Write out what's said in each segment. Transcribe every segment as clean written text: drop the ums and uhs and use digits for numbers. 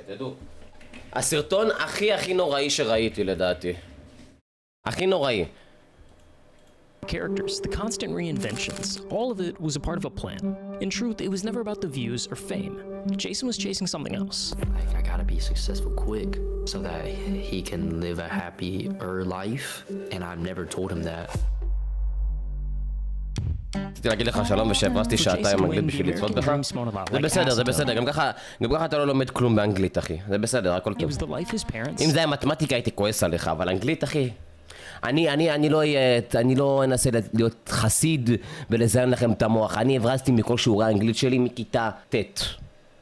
שתדעו. הסרטון הכי נוראי שראיתי לדעתי. הכי נוראי. Characters, the constant reinventions, all of it was a part of a plan. In truth, it was never about the views or fame. Jason was chasing something else. I gotta be successful quick so that he can live a happier life, and I've never told him that. רציתי להגיד לך שלום ושהברסתי שעתיים אנגלית בשביל לצפות בך. זה בסדר, זה בסדר, גם ככה אתה לא לומד כלום באנגלית אחי, זה בסדר, הכל טוב. אם זה היה מתמטיקה הייתי כועס עליך, אבל אנגלית אחי, אני לא אנסה להיות חסיד ולזיין לכם את המוח. אני הברזתי מכל שיעורי האנגלית שלי מכיתה ט'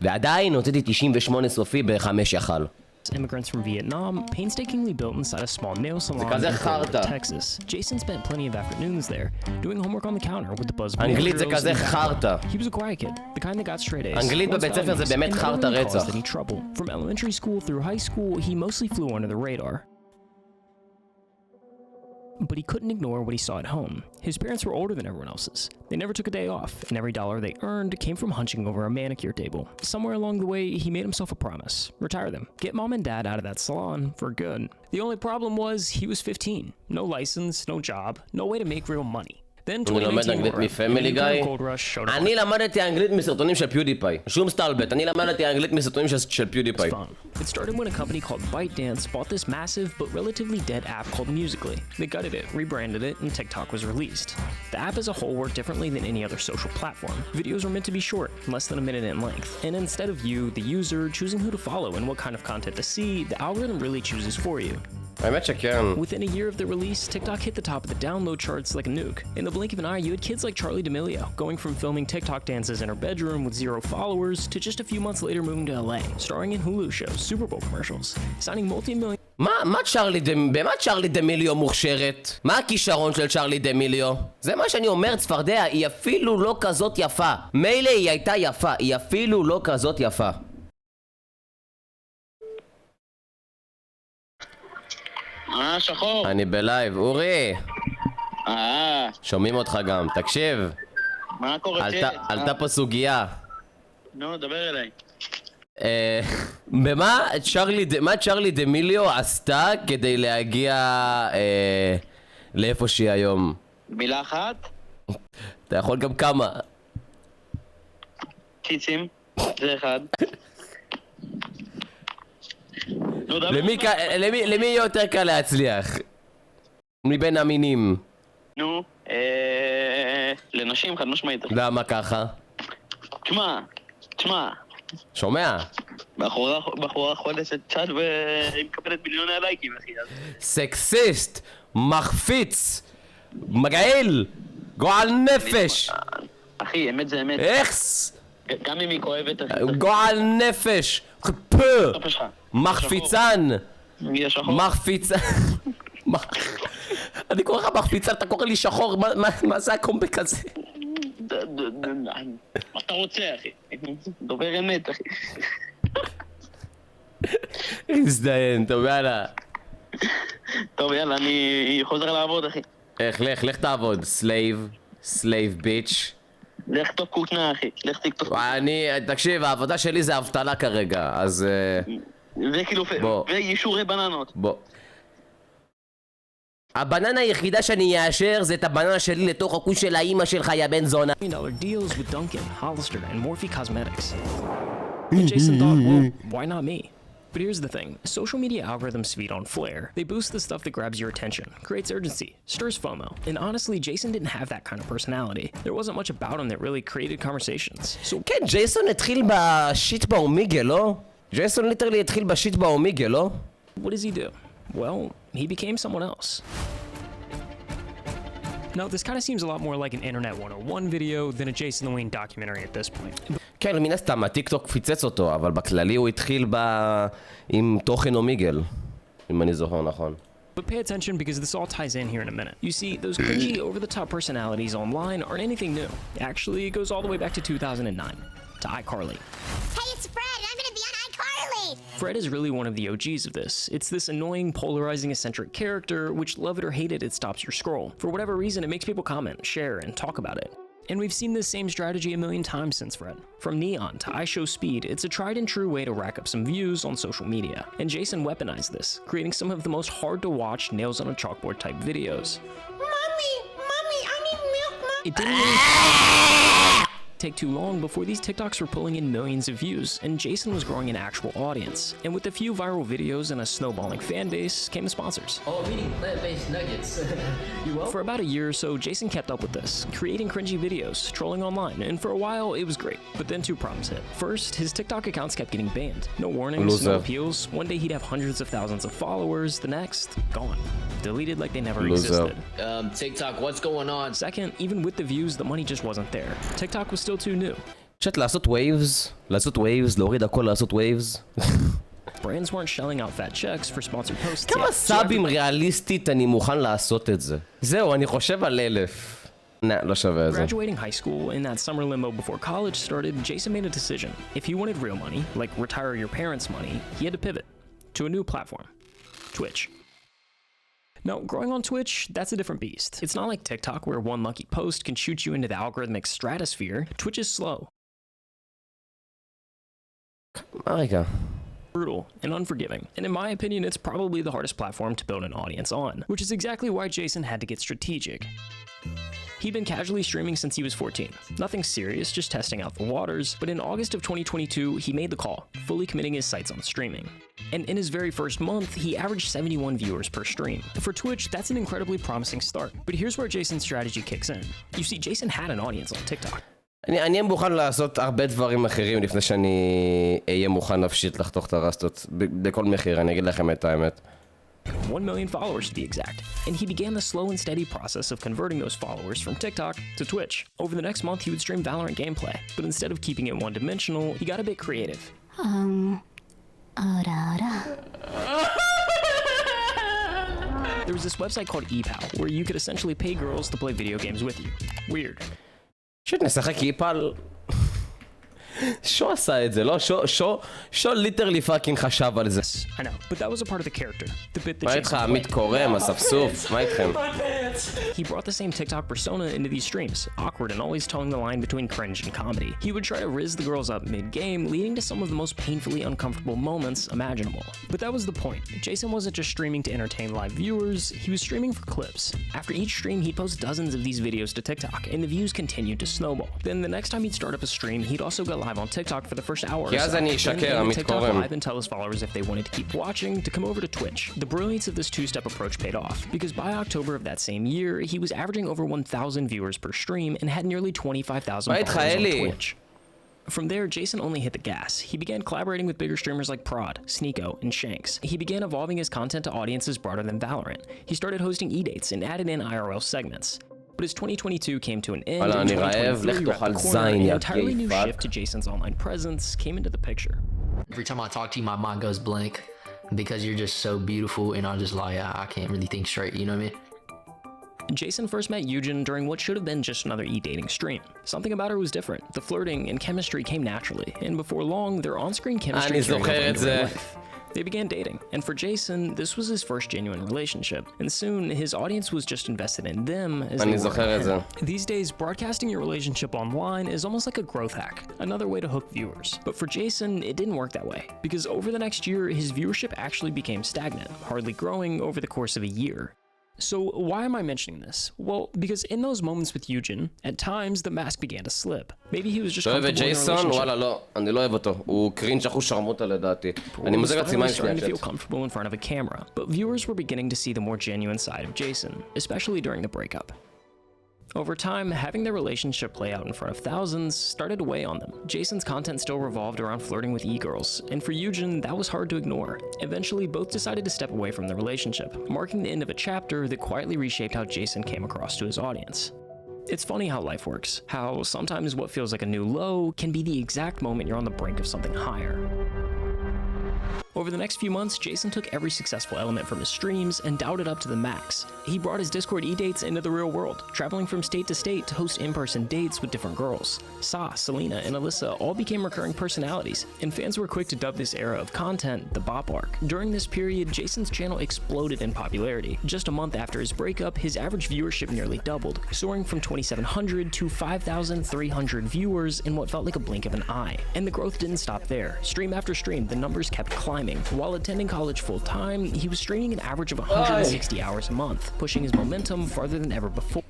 ועדיין הוצאתי 98 סופי ב5 יחל. Immigrants from Vietnam painstakingly built inside a small nail salon in Texas. Jason spent plenty of afternoons there, doing homework on the counter with the buzz of אנגלית זה כזה חרטה. He was a quiet kid, the kind that got straight A's. אנגלית בבית ספר זה באמת חרטה רצח. From elementary school through high school, he mostly flew under the radar. But he couldn't ignore what he saw at home. His parents were older than everyone else's. They never took a day off, and every dollar they earned came from hunching over a manicure table. Somewhere along the way, he made himself a promise. Retire them. Get mom and dad out of that salon for good. The only problem was he was 15. No license, no job, no way to make real money. אני לומד אנגלית מפמילי גיא. אני למדתי אנגלית מסרטונים של פיודיפיי. שום סטלבט, אני למדתי אנגלית מסרטונים של פיודיפיי. It started when a company called ByteDance bought this massive but relatively dead app called Musical.ly. They gutted it, rebranded it, and TikTok was released. The app as a whole worked differently than any other social platform. Videos were meant to be short, less than a minute in length. And instead of you, the user, choosing who to follow and what kind of content to see, the algorithm really chooses for you. האמת שכן. Within a year of the release, TikTok hit the top of the download charts like a nuke. In the blink of an eye, you had kids like Charli D'Amelio going from filming TikTok dances in her bedroom with 0 followers to just a few months later moving to LA, starring in Hulu shows, Super Bowl commercials, signing multi-million... במה צ'רלי דמיליו מוכשרת? מה הכישרון של צ'רלי דמיליו? זה מה שאני אומר, צפרדע, היא אפילו לא כזאת יפה. מילא היא הייתה יפה, היא אפילו לא כזאת יפה. שחור. אני בלייב, אורי. שומעים אותך גם, תקשיב. מה קורה? עלתה פה סוגיה. נו, דבר אליי. מה צ'רלי דמיליו עשתה כדי להגיע לאיפה שהיא היום? מילה אחת? אתה יכול גם כמה. קיצים, זה אחד. למי יותר קל להצליח? מבין המינים? נו, לנשים חד משמעית. למה ככה? תשמע. שומע? בחורה חולשת צ'אט והיא מקבלת מיליוני לייקים, אחי. סקסיסט, מחפיץ, מגעיל, גועל נפש. אחי, אמת זה אמת. אכס! גם אם היא כואבת, אחי. גועל נפש, מחפיצן, מחפיצן. אני קורא לך מחפיצן, אתה קורא לי שחור, מה זה הקומבק הזה? מה אתה רוצה, אחי? דובר אמת, אחי. הזדיין, טוב יאללה. טוב יאללה, אני חוזר לעבוד, אחי. לך תעבוד, סלייב ביץ'. לך תוך כותנה, אחי. לך תקטוף כותנה. תקשיב, העבודה שלי זה אבטלה כרגע, אז... זה כאילו... ויישורי בננות. בוא. הבננה היחידה שאני אאשר זה את הבננה שלי לתוך הכוס של האמא שלך, יא בן זונה. deals with Duncan, Hollister, and Morphe Cosmetics. And Jason thought, well, why not me? But here's the thing, social media algorithms feed on flair. They boost the stuff that grabs your attention, creates urgency, stirs FOMO. And honestly, Jason didn't have that kind of personality. There wasn't much about him that really created conversations. So כן, ג'ייסון התחיל בשיט באומיגל, לא? ג'ייסון ליטרלי התחיל בשיט באומיגל, לא? what does he do? Well, he became someone else. Now, this kind of seems a lot more like an Internet 101 video than a Jason the Wayne documentary at this point. כן, מן הסתם, הטיקטוק פיצץ אותו, אבל בכללי הוא התחיל עם תוכן אומיגל, אם אני זוכר נכון. But pay attention because this all ties in here in a minute. You see, those cringy, over-the-top personalities online aren't anything new. Actually, it goes all the way back to 2009, to iCarly. Hey, it's Fred, and I'm gonna be on iCarly! Fred is really one of the OGs of this. It's this annoying, polarizing, eccentric character, which love it or hate it, it stops your scroll. For whatever reason, it makes people comment, share, and talk about it. And we've seen this same strategy a million times since Fred. From Neon to I Show Speed, it's a tried and true way to rack up some views on social media. And Jason weaponized this, creating some of the most hard to watch nails on a chalkboard type videos. Mommy, I need milk, Mom. It didn't really take too long before these TikToks were pulling in millions of views, and Jason was growing an actual audience. And with a few viral videos and a snowballing fan base came the sponsors. Oh, I'm eating plant-based nuggets. You well? For about a year or so, Jason kept up with this, creating cringy videos, trolling online, and for a while it was great. But then two problems hit. First, his TikTok accounts kept getting banned. No warnings, Loser. no appeals. One day he'd have hundreds of thousands of followers, the next, gone. Deleted like they never Loser. existed. TikTok, what's going on? Second, even with the views, the money just wasn't there. TikTok was still too new. צ'אט, לעשות waves, להוריד הכל, לעשות waves. Brands weren't shelling out fat checks for sponsored posts כמה yet, so סאבים ריאליסטית אני מוכן לעשות את זה? זהו, אני חושב על 1,000. לא שווה את זה. graduating high school in that summer limo before college started, Jason made a decision. If he wanted real money, like retire your parents' money, he had to pivot to a new platform, Twitch. Now, growing on Twitch, that's a different beast. It's not like TikTok where one lucky post can shoot you into the algorithmic stratosphere. Twitch is slow, מה רגע? brutal, and unforgiving. And in my opinion, it's probably the hardest platform to build an audience on, which is exactly why Jason had to get strategic. He'd been casually streaming since he was 14. Nothing serious, just testing out the waters, but in August of 2022, he made the call, fully committing his sights on streaming. And in his very first month, he averaged 71 viewers per stream. For Twitch, that's an incredibly promising start. But here's where Jason's strategy kicks in. You see, Jason had an audience on TikTok. אני אהיה מוכן לעשות הרבה דברים אחרים לפני שאני אהיה מוכן נפשית לחתוך את הרסטות בכל מחיר, אני אגיד לכם את האמת. 1 million followers to be exact. And he began the slow and steady process of converting those followers from TikTok to Twitch. Over the next month, he would stream Valorant gameplay, but instead of keeping it one-dimensional, he got a bit creative. There was this website called ePal, where you could essentially pay girls to play video games with you. Weird. פשוט נשחק איפל. שו עשה את זה, לא? שו ליטרלי פאקינג חשב על זה. I know, but that was a part of the character. The bit that מה Jason איתך, played. עמית קורם, אספסוף, מה איתכם? He brought the same TikTok persona into these streams, awkward and always towing the line between cringe and comedy. He would try to rizz the girls up mid-game, leading to some of the most painfully uncomfortable moments imaginable. But that was the point. Jason wasn't just streaming to entertain live viewers, he was streaming for clips. After each stream, he'd post dozens of these videos to TikTok, and the views continued to snowball. Then the next time he'd start up a stream, he'd also go live on TikTok for the first hour or כי אז so. אני Then אשקר, he would עמית TikTok קורם. live and tell his followers if they wanted to keep watching to come over to Twitch. The brilliance of this two-step approach paid off, because by October of that same year, he was averaging over 1,000 viewers per stream and had nearly 25,000 מה followers איתך, on אלי? Twitch. From there, Jason only hit the gas. He began collaborating with bigger streamers like Prod, Sneeko, and Shanks. He began evolving his content to audiences broader than Valorant. He started hosting e-dates and added in IRL segments. But as 2022 came to an end, וואלה, and אני רעב, 2023 לך wrapped תאכל the corner, זין, an יא entirely גיי new פאק. shift to Jason's online presence came into the picture. Every time I talk to you, my mind goes blank because you're just so beautiful, and I'm just like, I can't really think straight, you know what I mean? Jason first met Eugen during what should have been just another e-dating stream. Something about her was different. The flirting and chemistry came naturally, and before long, their on-screen chemistry אני carried over זוכר את into זה. real life. They began dating, and for Jason, this was his first genuine relationship, and soon his audience was just invested in them as they אני were זוכר in את זה. him. These days, broadcasting your relationship online is almost like a growth hack, another way to hook viewers. But for Jason, it didn't work that way, because over the next year, his viewership actually became stagnant, hardly growing over the course of a year. So why am I mentioning this? Well, because in those moments with Eugen, at times the mask began to slip. Maybe he was just אתה אוהב את comfortable in a ג'ייסון? relationship. וואלה, לא, אני לא אוהב אותו. הוא קרינג' אחוז שרמוטה לדעתי. אני He was מוזג לעצמי finally מים שנייה starting to feel צ'אט. comfortable in front of a camera, but viewers were beginning to see the more genuine side of Jason, especially during the breakup. Over time, having their relationship play out in front of thousands started to weigh on them. Jason's content still revolved around flirting with e-girls, and for Eugen, that was hard to ignore. Eventually, both decided to step away from the relationship, marking the end of a chapter that quietly reshaped how Jason came across to his audience. It's funny how life works, how sometimes what feels like a new low can be the exact moment you're on the brink of something higher. Over the next few months, Jason took every successful element from his streams and dialed it up to the max. He brought his Discord e-dates into the real world, traveling from state to state to host in-person dates with different girls. Sa, Selena, and Alyssa all became recurring personalities, and fans were quick to dub this era of content the Bop Arc. During this period, Jason's channel exploded in popularity. Just a month after his breakup, his average viewership nearly doubled, soaring from 2,700 to 5,300 viewers in what felt like a blink of an eye. And the growth didn't stop there. Stream after stream, the numbers kept climbing. While attending college full-time, he was streaming an average of 160 hours a month, pushing his momentum farther than ever before.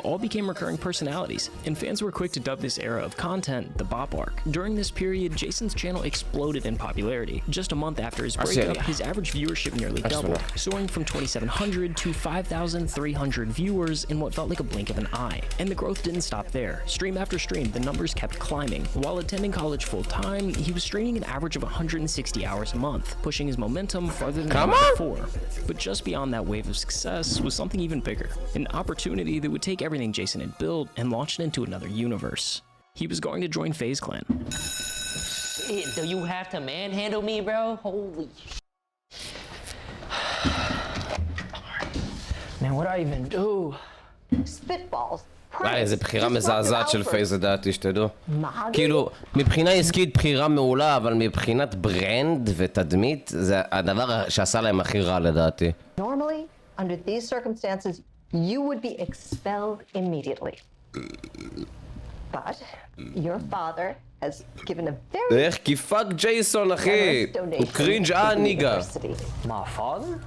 All became recurring personalities, and fans were quick to dub this era of content the Bop Arc. During this period, Jason's channel exploded in popularity. Just a month after his breakup, his average viewership nearly doubled, soaring from 2,700 to 5,300 viewers in what felt like a blink of an eye. And the growth didn't stop there. Stream after stream, the numbers kept climbing. While attending college full-time, he was streaming an average of 160 hours a month, pushing his momentum farther than ever before. But just beyond that wave of success was something even bigger, an opportunity that would take everything Jason had built and launch it into another universe. He was going to join FaZe Clan. Shit, do you have to manhandle me, bro? Holy man, what do I even do? Spitballs. איזה בחירה מזעזעת של פייז לדעתי, שתדעו. כאילו, מבחינה עסקית בחירה מעולה, אבל מבחינת ברנד ותדמית, זה הדבר שעשה להם הכי רע לדעתי. Normally, under these circumstances, you would be expelled immediately. But your father has given a very איך כי פאק ג'ייסון אחי, הוא קרינג' ניגה. My father?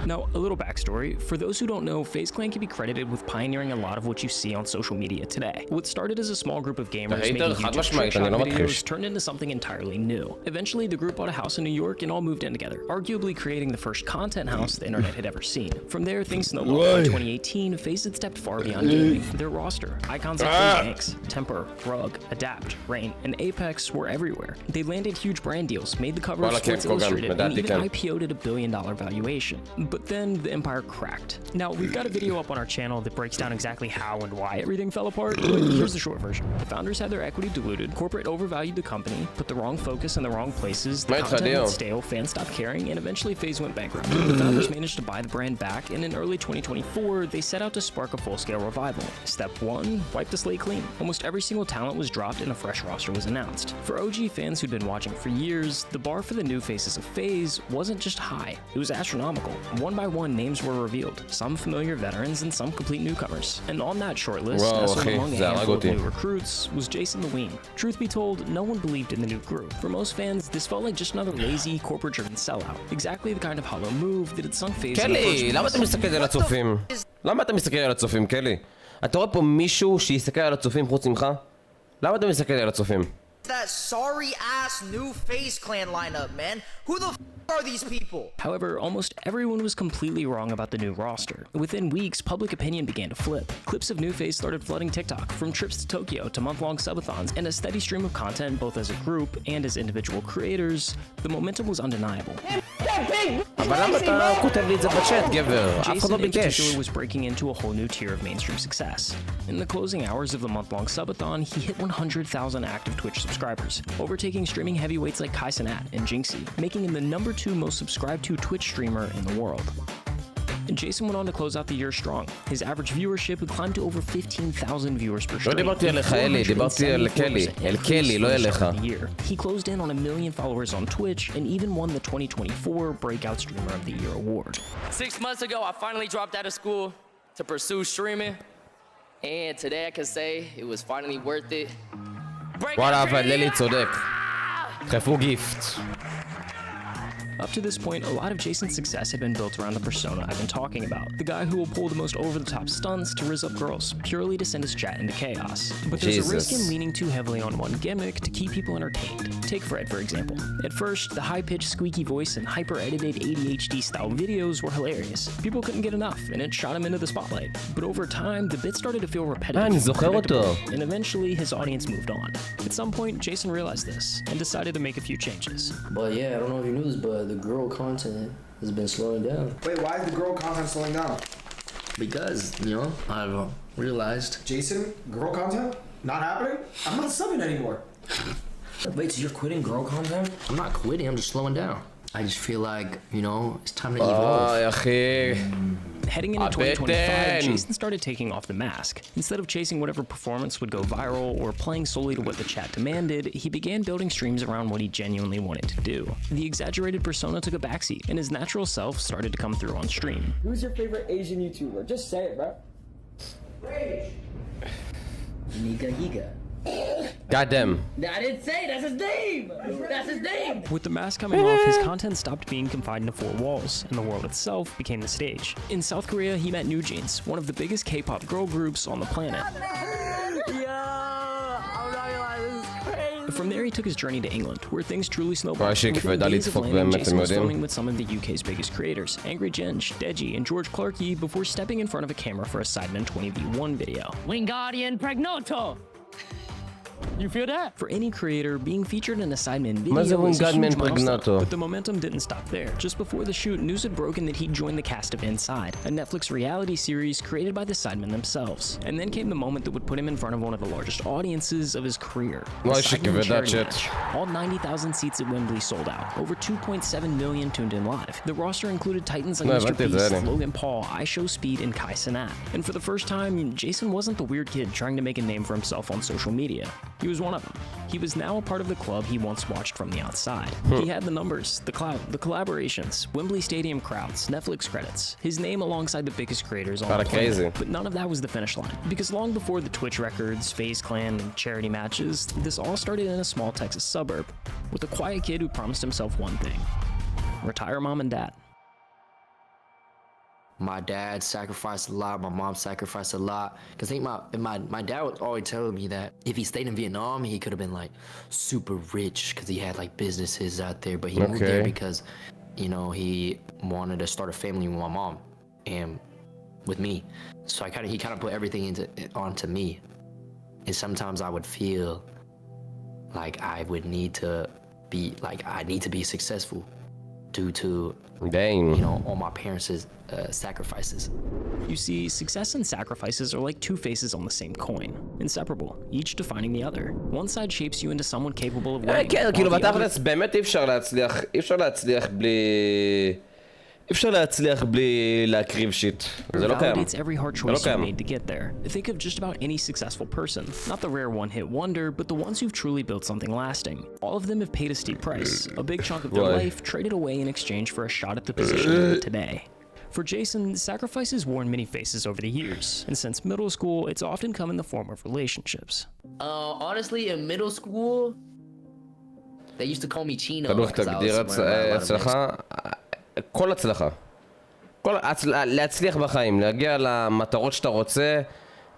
Now, a little backstory. For those who don't know, FaZe Clan can be credited with pioneering a lot of what you see on social media today. What started as a small group of gamers making YouTube trick shot videos turned into something entirely new. Eventually, the group bought a house in New York and all moved in together, arguably creating the first content house the internet had ever seen. From there, things snowballed. In 2018, FaZe had stepped far beyond gaming. Their roster, icons like FaZe, Temper, Rug, Adapt, Rain, and Apex were everywhere. They landed huge brand deals, made the cover of Sports Illustrated, and even IPO'd at $1 billion valuation. But then the empire cracked. Now, we've got a video up on our channel that breaks down exactly how and why everything fell apart, but here's the short version. The founders had their equity diluted, corporate overvalued the company, put the wrong focus in the wrong places, the content went stale, fans stopped caring, and eventually FaZe went bankrupt. The founders managed to buy the brand back, and in early 2024, they set out to spark a full-scale revival. Step 1, wipe the slate clean. Almost every single talent was dropped and a fresh roster was announced. For OG fans who'd been watching for years, the bar for the new faces of FaZe wasn't just high, it was astronomical. One by one, names were revealed, some familiar veterans and some complete newcomers. And on that shortlist, nestled among a handful of new recruits, was Jason the Ween. Truth be told, no one believed in the new group. For most fans, this felt like just another lazy, corporate-driven sellout. Exactly the kind of hollow move that had sunk FaZe in the first place. למה אתה מסתכל על הצופים? למה אתה מסתכל על הצופים, קלי? אתה רואה פה מישהו שיסתכל על הצופים חוץ ממך? למה אתה מסתכל על הצופים? That sorry ass new FaZe Clan lineup, man. Who the f are these people? However, almost everyone was completely wrong about the new roster. Within weeks, public opinion began to flip. Clips of new FaZe started flooding TikTok, from trips to Tokyo to month-long subathons, and a steady stream of content both as a group and as individual creators. The momentum was undeniable. אבל למה אתה כותב לי את זה בצ'אט, גבר? אף אחד לא Jason in ביקש. particular was breaking into a whole new tier of mainstream success. In the closing hours of the month-long subathon, he hit 100,000 active Twitch subscribers, overtaking streaming heavyweights like Kai Cenat and Jinxie, making him the #2 most subscribed to Twitch streamer in the world. And Jason went on to close out the year strong. His average viewership had climbed to over 15,000 viewers per stream. לא דיברתי עליך, אלי, דיברתי על קלי. אל קלי, לא אליך. He closed in on 1 million followers on Twitch and even won the 2024 Breakout Streamer of the Year award. 6 months ago, I finally dropped out of school to pursue streaming. And today I can say it was finally worth it. וואלה, אבל לילי צודק. דחפו גיפט. Up to this point, a lot of Jason's success had been built around the persona I've been talking about. The guy who will pull the most over-the-top stunts to rizz up girls, purely to send his chat into chaos. But there's a risk in leaning too heavily on one gimmick to keep people entertained. Take Fred, for example. At first, the high-pitched, squeaky voice and hyper-edited ADHD-style videos were hilarious. People couldn't get enough, and it shot him into the spotlight. But over time, the bits started to feel repetitive and predictable, and eventually his audience moved on. At some point, Jason realized this, and decided to make a few changes. But yeah, I don't know if you knew this, but the girl content has been slowing down. Wait, why is the girl content slowing down? Because, you know, I've realized. Jason, girl content? Not happening? I'm not subbing anymore. Wait, so you're quitting girl content? I'm not quitting, I'm just slowing down. I just feel like, you know, it's time to evolve. אוי אחי. Heading into הבטן. 2025, Jason started taking off the mask. Instead of chasing whatever performance would go viral or playing solely to what the chat demanded, he began building streams around what he genuinely wanted to do. The exaggerated persona took a backseat, and his natural self started to come through on stream. Who's your favorite Asian YouTuber? Just say it, bro. Rage. Nika Higa. Goddamn. I didn't say that's his name. That's his name. With the mask coming off, his content stopped being confined to four walls, and the world itself became the stage. In South Korea, he met New Jeans, one of the biggest K-pop girl groups on the planet. From there, he took his journey to England, where things truly snowballed. Within days of landing, Jason was filming with some of the UK's biggest creators, Angry Ginge, Deji, and George Clarkey, before stepping in front of a camera for a Sidemen 20v1 video. Wingardium Pregnoto! You feel that? For any creator, being featured in a Sidemen מה זה video was a Wingardium huge milestone, Pregnoto? but the momentum didn't stop there. Just before the shoot, news had broken that he'd joined the cast of Inside, a Netflix reality series created by the Sidemen themselves. And then came the moment that would put him in front of one of the largest audiences of his career. The Why should Sidemen give it that charity shit? match. All 90,000 seats at Wembley sold out. Over 2.7 million tuned in live. The roster included titans like No, Mr. what is Beast, that? Logan Paul, iShowSpeed, and Kai Cenat. And for the first time, Jason wasn't the weird kid trying to make a name for himself on social media. He was one of them. He was now a part of the club he once watched from the outside. He had the numbers, the clout, the collaborations, Wembley Stadium crowds, Netflix credits, his name alongside the biggest creators on the planet. Crazy. But none of that was the finish line. Because long before the Twitch records, FaZe Clan, and charity matches, this all started in a small Texas suburb with a quiet kid who promised himself one thing: retire mom and dad. My dad sacrificed a lot. My mom sacrificed a lot. Cause I think my dad was always telling me that if he stayed in Vietnam, he could have been like super rich, cause he had like businesses out there. But he moved there because, you know, he wanted to start a family with my mom and with me. So he kind of put everything onto me. And sometimes I would feel like I need to be successful due to, you know, all my parents' sacrifices. You see, success and sacrifices are like two faces on the same coin, inseparable, each defining the other. One side shapes you into someone capable of winning. כן, כאילו בתכלס באמת אי אפשר להצליח בלי להקריב שיט. זה לא קיים. Validates every hard choice you made to get there. Think of just about any successful person. Not the rare one-hit wonder, but the ones who've truly built something lasting. All of them have paid a steep price, a big chunk of their life traded away in exchange for a shot at the position they're in today. For Jason, sacrifice has worn many faces over the years, and since middle school, it's often come in the form of relationships. Honestly, in middle school, they used to call me Chino. תלוי איך 'cause I was תגדיר wearing a lot of הצלחה, כל הצלחה. להצליח בחיים, להגיע למטרות שאתה רוצה,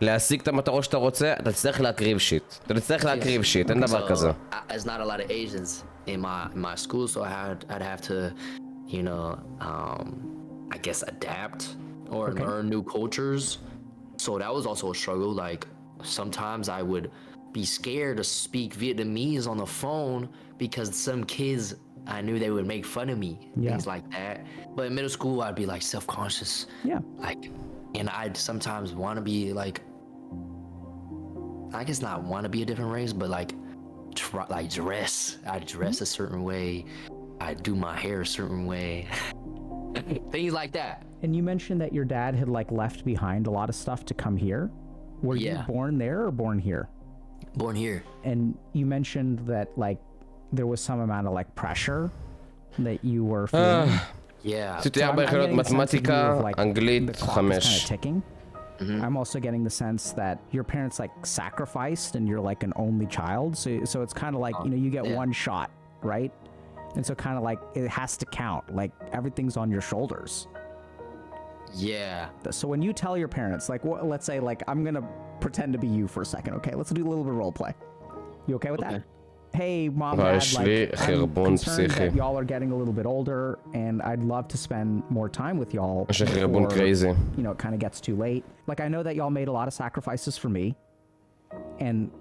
להשיג את המטרות שאתה רוצה, אתה תצטרך להקריב שיט. אתה תצטרך להקריב שיט, אין דבר כזה. There's not a lot of Asians in my school, so I'd have to, you know, I guess adapt or learn new cultures. So that was also a struggle. Like sometimes I would be scared to speak Vietnamese on the phone because some kids, I knew they would make fun of me, things like that. But in middle school, I'd be like self-conscious. Yeah. Like, and I'd sometimes want to be like, I guess not want to be a different race, but like, dress. I'd dress a certain way. I'd do my hair a certain way. Things like that. And you mentioned that your dad had like left behind a lot of stuff to come here. Were you born there or born here? Born here. And you mentioned that like there was some amount of like pressure that you were feeling. Yeah. עשיתי 4 יחידות מתמטיקה, אנגלית 5. I'm also getting the sense that your parents like sacrificed and you're like an only child. So it's kind of like, you know, you get one shot, right? And so kind of like it has to count, like everything's on your shoulders. Yeah. So when you tell your parents, like, let's say like, I'm going to pretend to be you for a second. Okay. Let's do a little bit of role play. You okay with that? Hey, mom, dad, like, I'm concerned that y'all are getting a little bit older and I'd love to spend more time with y'all before, you know, it kind of gets too late. Like, I know that y'all made a lot of sacrifices for me and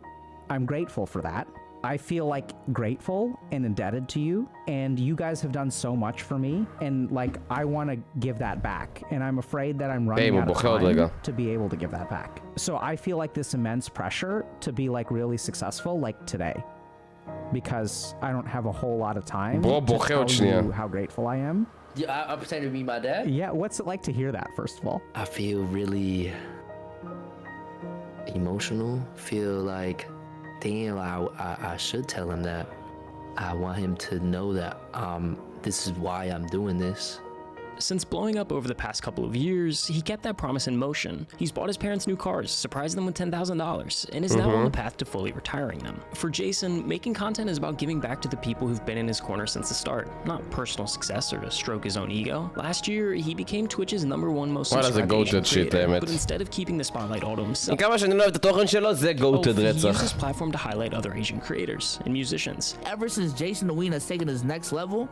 I'm grateful for that. I feel like grateful and indebted to you, and you guys have done so much for me, and like I want to give that back, and I'm afraid that I'm running out of time to be able to give that back. So I feel like this immense pressure to be like really successful, like today. because I don't have a whole lot of time Bro, to בוכה עוד tell שנייה. you how grateful I am. Yeah, I'm pretending to be my dad. Yeah, what's it like to hear that, first of all? I feel really emotional. Feel like, damn, I should tell him that. I want him to know that this is why I'm doing this. Since blowing up over the past couple of years, he kept that promise in motion. He's bought his parents new cars, surprised them with $10,000, and is now on the path to fully retiring them. For Jason, making content is about giving back to the people who've been in his corner since the start, not personal success or to stroke his own ego. Last year, he became Twitch's #1 most subscribed Asian creator, but instead of keeping the spotlight all to himself, כמה שאני לא אוהב את התוכן שלו, זה goated he used רצח. his platform to highlight other Asian creators and musicians. Ever since Jason Ween has taken his next level,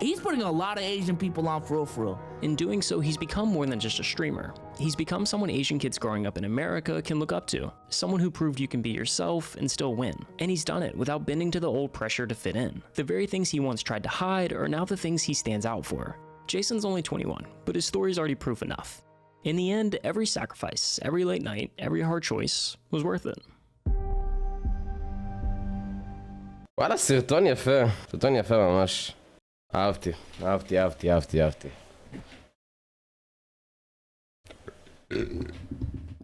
he's putting a lot of Asian people on for real. In doing so, he's become more than just a streamer. He's become someone Asian kids growing up in America can look up to. Someone who proved you can be yourself and still win. And he's done it without bending to the old pressure to fit in. The very things he once tried to hide are now the things he stands out for. Jason's only 21, but his story's already proof enough. In the end, every sacrifice, every late night, every hard choice was worth it. וואלה, סרטון יפה. סרטון יפה ממש. אהבתי.